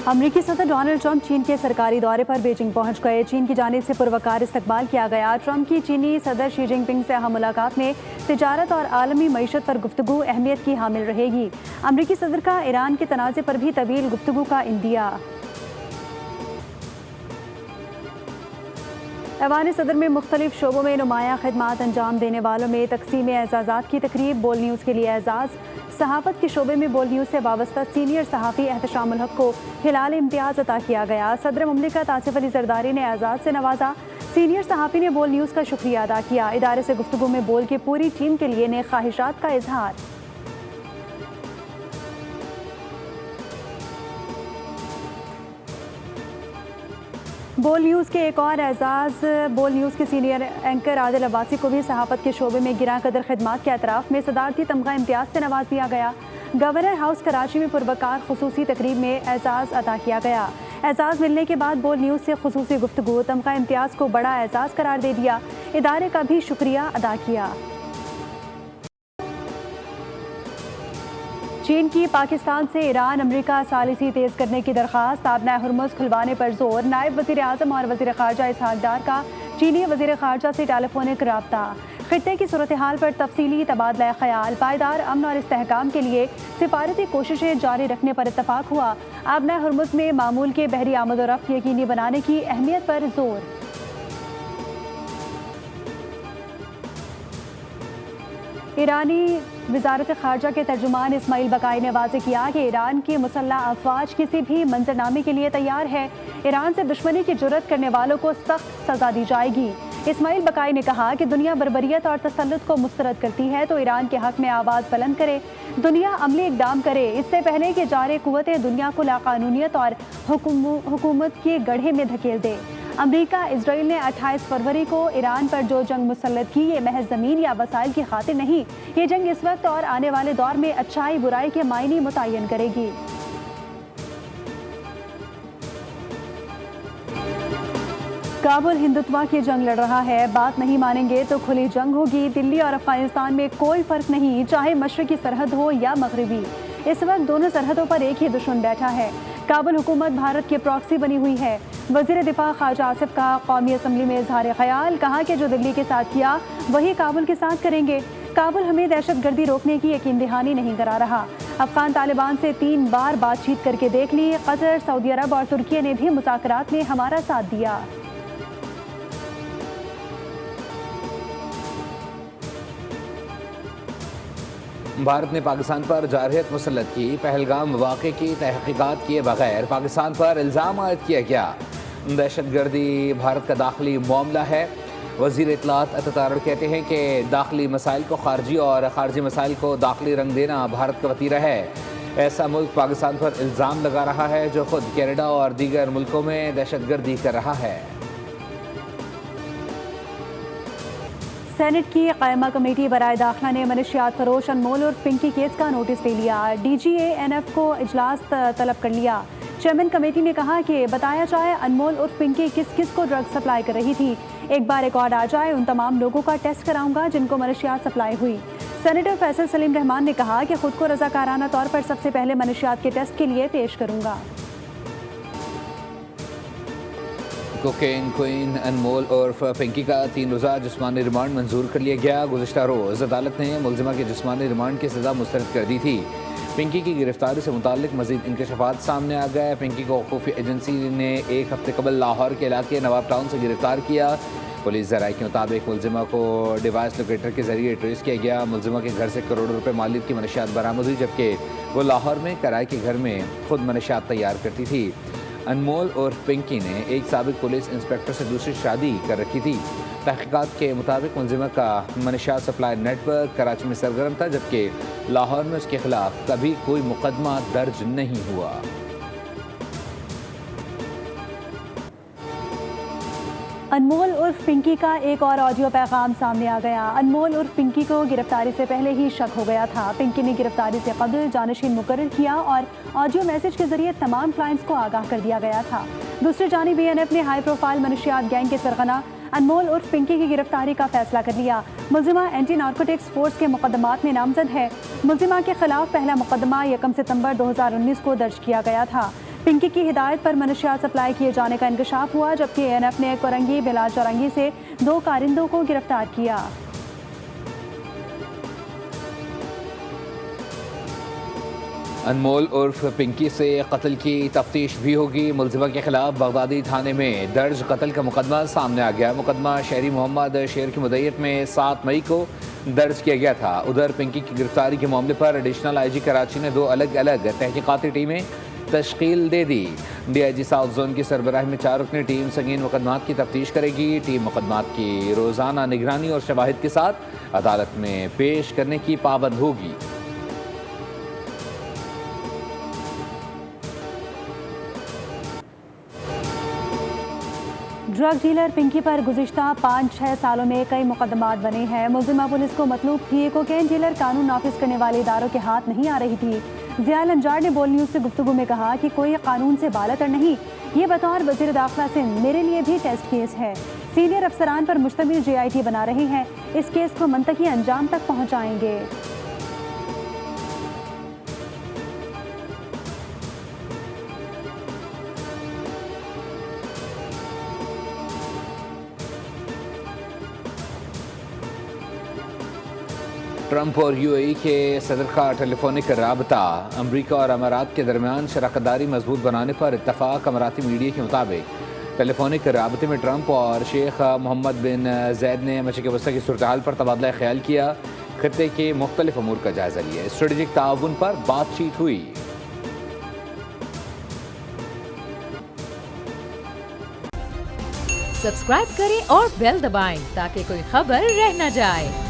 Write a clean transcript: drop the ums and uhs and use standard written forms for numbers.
अमरीकी सदर Donald Trump चीन के सरकारी दौरे पर बीजिंग पहुंच गए। चीन की जानिब से पुरवकार इस्तकबाल किया गया। ट्रंप की चीनी सदर शी जिनपिंग से अहम मुलाकात में तिजारत और आलमी मईशत पर गुफ्तगू अहमियत की हामिल रहेगी। अमरीकी सदर का ईरान के तनाज़े पर भी तवील गुफ्तगू का इंदिया। ऐवान सदर में मुख्तलिफ शोबों में नुमाया खिदमात अंजाम देने वालों में तकसीम एजाज़ात की तकरीब। बोल न्यूज़ के लिए एजाज़। सहाफ़त के शोबे में बोल न्यूज़ से वाबस्ता सीनियर सहाफ़ी एहतशामुल हक को हिलाल इम्तियाज़ अता किया गया। सदर मुमलिकत आसिफ अली जरदारी ने एजाज़ से नवाजा। सीनियर सहाफ़ी ने बोल न्यूज़ का शुक्रिया अदा किया। इदारे से गुफ्तगू में बोल के पूरी टीम के लिए नेक ख्वाहिशात का इजहार। बोल न्यूज़ के एक और एजाज़। बोल न्यूज़ के सीनियर एंकर आदिल अब्बासी को भी सहाफ़त के शोबे में गिरा कदर खिदमात के अतराफ़ में सदारती तमगा इम्तियाज़ से नवाज दिया गया। गवर्नर हाउस कराची में पुरवकार खुसूसी तकरीब में एजाज़ अता किया गया। एजाज़ मिलने के बाद बोल न्यूज़ से खुसूसी गुफ्तगू तमगा इम्तियाज़ को बड़ा एजाज़ करार दे दिया। इदारे का भी शुक्रिया अदा किया। चीन की पाकिस्तान से ईरान अमरीका सालिसी तेज़ करने की दरख्वास्त। आबना हुर्मुज़ खुलवाने पर जोर। नायब वज़ीर आज़म और वज़ीर ख़ारजा इसहाक़ डार का चीनी वज़ीर ख़ारजा से टेलीफोनिक रब्ता। खित्ते की सूरत हाल पर तफसीली तबादला ख्याल। पायदार अमन और इस्तेहकाम के लिए सिफारती कोशिशें जारी रखने पर इत्तफाक हुआ। आबना हुर्मुज़ में मामूल के बहरी आमद और रफ्त यकीनी बनाने की अहमियत पर जोर। ईरानी वज़ारत ख़ारजा के तर्जुमान इस्माइल बकाई ने वाज़ेह किया कि ईरान की मुसल्लह अफ़वाज किसी भी मंजरनामे के लिए तैयार है। ईरान से दुश्मनी की जुर्रत करने वालों को सख्त सज़ा दी जाएगी। इस्माइल बकाई ने कहा कि दुनिया बर्बरियत और तसल्लुत को मुस्तरद करती है तो ईरान के हक़ में आवाज़ बुलंद करे, दुनिया अमली इक़दाम करे, इससे पहले कि जारे कुव्वतें दुनिया को लाक़ानूनियत और हुकूमत के गड्ढे में धकेल दे। अमरीका इसराइल ने 28 फरवरी को ईरान पर जो जंग मुसल्लत की, ये महज ज़मीन या वसाइल की खातिर नहीं, ये जंग इस वक्त और आने वाले दौर में अच्छाई बुराई के मायने मुतय्यन करेगी। काबुल हिंदुत्वा की जंग लड़ रहा है, बात नहीं मानेंगे तो खुली जंग होगी। दिल्ली और अफगानिस्तान में कोई फ़र्क नहीं, चाहे मशरक़ी सरहद हो या मगरबी। इस वक्त दोनों सरहदों पर एक ही दुश्मन बैठा है। काबुल हुकूमत भारत की प्रॉक्सी बनी हुई है। वज़ीर दिफा ख्वाजा आसिफ का कौमी असम्बली में इजहार ख्याल। कहा कि जो दिल्ली के साथ किया वही काबुल के साथ करेंगे। काबुल हमें दहशतगर्दी रोकने की यकीन दहानी नहीं करा रहा। अफगान तालिबान से 3 बार बातचीत करके देख ली। कतर, सऊदी अरब और तुर्की ने भी मुज़ाकरात में हमारा साथ दिया। भारत ने पाकिस्तान पर जारहियत मुसल्लत की। पहलगाम वाक़े की तहक़ीक़ात किए बगैर पाकिस्तान पर इल्ज़ाम आयद किया गया। दहशतगर्दी भारत का दाखिली मामला है। वज़ीर इत्तलात अतातुर्क कहते हैं कि दाखिली मसाइल को खारजी और खारजी मसाइल को दाखिली रंग देना भारत का वतीरा है। ऐसा मुल्क पाकिस्तान पर इल्ज़ाम लगा रहा है जो खुद कनाडा और दीगर मुल्कों में दहशतगर्दी कर रहा है। सेनेट की कायमा कमेटी बराए दाखिला ने मनशियात फरोश अनमोल और पिंकी केस का नोटिस ले लिया। DGANF को इजलास तलब कर लिया। चेयरमैन कमेटी ने कहा कि बताया जाए अनमोल और पिंकी किस किस को ड्रग सप्लाई कर रही थी। एक बार रिकॉर्ड आ जाए उन तमाम लोगों का टेस्ट कराऊंगा जिनको मनशियात सप्लाई हुई। सेनेटर फैसल सलीम रहमान ने कहा कि खुद को रजाकाराना तौर पर सबसे पहले मनशियात के टेस्ट के लिए पेश करूंगा। कोकेन क्वीन अनमोल और पिंकी का 3 रोज़ा जिस्मानी रिमांड मंजूर कर लिया गया। गुज़िश्ता रोज़ अदालत ने मुलजिमा के जिस्मानी रिमांड की सज़ा मुस्तरद कर दी थी। पिंकी की गिरफ्तारी से मुताल्लिक मज़ीद इंकशाफात सामने आ गए। पिंकी को खुफिया एजेंसी ने 1 हफ्ते कबल लाहौर के इलाके नवाब टाउन से गिरफ्तार किया। पुलिस ज़राए के मुताबिक मुलजिमा को डिवाइस लोकेटर के जरिए ट्रेस किया गया। मुलजिमा के घर से करोड़ों रुपये मालियत की मनशियात बरामद हुई, जबकि वो लाहौर में किराए के घर में खुद मनशियात तैयार करती थी। अनमोल और पिंकी ने एक साबिक पुलिस इंस्पेक्टर से दूसरी शादी कर रखी थी। तहकीकात के मुताबिक मुलजिमा का मनशियात सप्लाई नेटवर्क कराची में सरगर्म था, जबकि लाहौर में उसके खिलाफ कभी कोई मुकदमा दर्ज नहीं हुआ। अनमोल उर्फ पिंकी का एक और ऑडियो पैगाम सामने आ गया। अनमोल उर्फ पिंकी को गिरफ्तारी से पहले ही शक हो गया था। पिंकी ने गिरफ्तारी से कबल जानशीन मुकर्रर किया और ऑडियो मैसेज के जरिए तमाम क्लाइंट्स को आगाह कर दिया गया था। दूसरी जानिब BNF ने हाई प्रोफाइल मनशियात गैंग के सरगना अनमोल उर्फ पिंकी की गिरफ्तारी का फैसला कर लिया। मुलजिमा एंटी नारकोटिक्स फोर्स के मुकदमात में नामजद है। मुलजिमा के खिलाफ पहला मुकदमा 1 सितंबर 2019 को दर्ज किया गया था। पिंकी की हिदायत पर मनशियात सप्लाई किए जाने का इंकशाफ हुआ, जबकि ANF ने कोरंगी बिलाल चौरंगी से 2 कारिंदों को गिरफ्तार किया। अनमोल उर्फ पिंकी से कत्ल की तफ्तीश भी होगी। मुलजिमा के खिलाफ बगदादी थाने में दर्ज कत्ल का मुकदमा सामने आ गया। मुकदमा शहरी मोहम्मद शेर की मुद्दत में 7 मई को दर्ज किया गया था। उधर पिंकी की गिरफ्तारी के मामले पर एडिशनल IG कराची ने 2 अलग अलग तहकीकाती टीमें तश्कील दे दी। DIG साउथ जोन की सरबराही में 4 रुकनी टीम संगीन मुकदमात की तफ्तीश करेगी। टीम मुकदमात की रोज़ाना निगरानी और शवाहिद के साथ अदालत में पेश करने की पाबंद होगी। ड्रग डीलर पिंकी पर गुज़िश्ता 5-6 सालों में कई मुकदमात बने हैं। मुलजिमा पुलिस को मतलूब थी। कोकेन डीलर कानून नाफिज करने वाले इदारों के हाथ नहीं आ रही थी। ज़ियाल अंजार ने बोल न्यूज़ से गुफ्तगू में कहा कि कोई कानून से बालतर नहीं, ये बतौर वज़ीर दाखिला सिंध मेरे लिए भी टेस्ट केस है। सीनियर अफसरान पर मुश्तमिल JIT बना रहे हैं। इस केस को मंतकी अंजाम तक पहुँचाएंगे। ट्रंप और UAE के सदर का टेलीफोनिक राबता। अमरीका और अमारात के दरमियान शराकतदारी मजबूत बनाने पर इत्तफाक। अमाराती मीडिया के मुताबिक टेलीफोनिक राबते में ट्रंप और शेख मोहम्मद बिन जैद ने मशरिक़ वस्ता की सूरत हाल पर तबादला ख्याल किया। खत्ते के मुख्तलिफ अमूर का जायजा लिया। स्ट्रेटेजिक ताउन पर बातचीत हुई। सब्सक्राइब करें और बेल दबाएं ताकि कोई खबर रह न जाए।